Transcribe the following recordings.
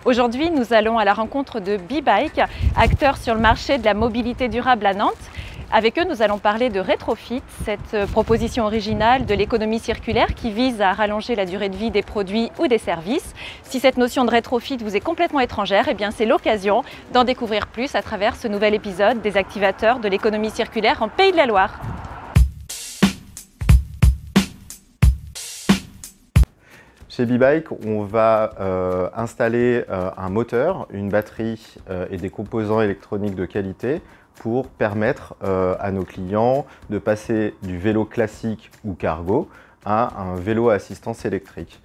Aujourd'hui, nous allons à la rencontre de BeBike, acteur sur le marché de la mobilité durable à Nantes. Avec eux, nous allons parler de Retrofit, cette proposition originale de l'économie circulaire qui vise à rallonger la durée de vie des produits ou des services. Si cette notion de Retrofit vous est complètement étrangère, eh bien c'est l'occasion d'en découvrir plus à travers ce nouvel épisode des activateurs de l'économie circulaire en Pays de la Loire. Chez BeBike, on va installer un moteur, une batterie et des composants électroniques de qualité pour permettre à nos clients de passer du vélo classique ou cargo à un vélo à assistance électrique.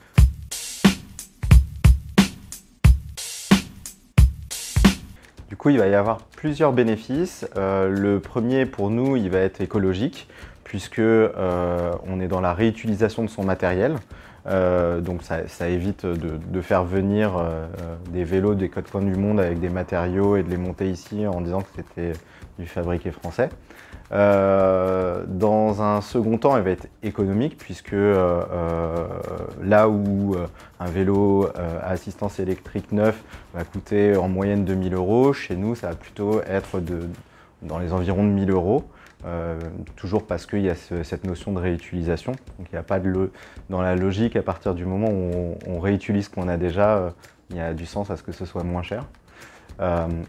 Du coup, il va y avoir plusieurs bénéfices. Le premier, pour nous, il va être écologique, puisque on est dans la réutilisation de son matériel. Donc ça évite de faire venir des vélos des quatre coins du monde avec des matériaux et de les monter ici en disant que c'était du fabriqué français. Dans un second temps, elle va être économique puisque là où un vélo à assistance électrique neuf va coûter en moyenne 2 000 €, chez nous ça va plutôt être dans les environs de 1 000 €. Toujours parce qu'il y a cette notion de réutilisation. Donc il n'y a pas dans la logique, à partir du moment où on réutilise ce qu'on a déjà, il y a du sens à ce que ce soit moins cher.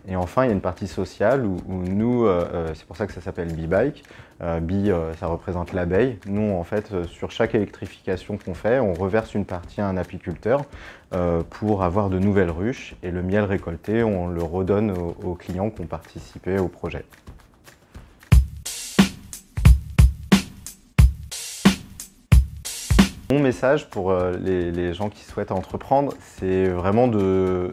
Et enfin, il y a une partie sociale où nous, c'est pour ça que ça s'appelle BeBike. Ça représente l'abeille. Nous, en fait, sur chaque électrification qu'on fait, on reverse une partie à un apiculteur pour avoir de nouvelles ruches. Et le miel récolté, on le redonne aux clients qui ont participé au projet. Mon message pour les gens qui souhaitent entreprendre, c'est vraiment de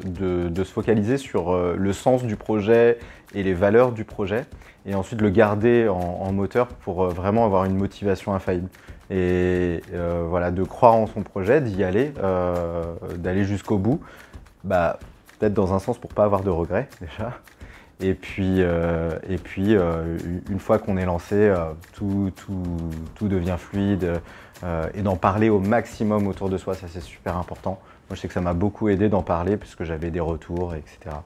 se focaliser sur le sens du projet et les valeurs du projet, et ensuite le garder en moteur pour vraiment avoir une motivation infaillible. Et voilà, de croire en son projet, d'y aller, d'aller jusqu'au bout, peut-être dans un sens pour ne pas avoir de regrets déjà. Et puis une fois qu'on est lancé, tout devient fluide, et d'en parler au maximum autour de soi, ça c'est super important. Moi je sais que ça m'a beaucoup aidé d'en parler puisque j'avais des retours, etc.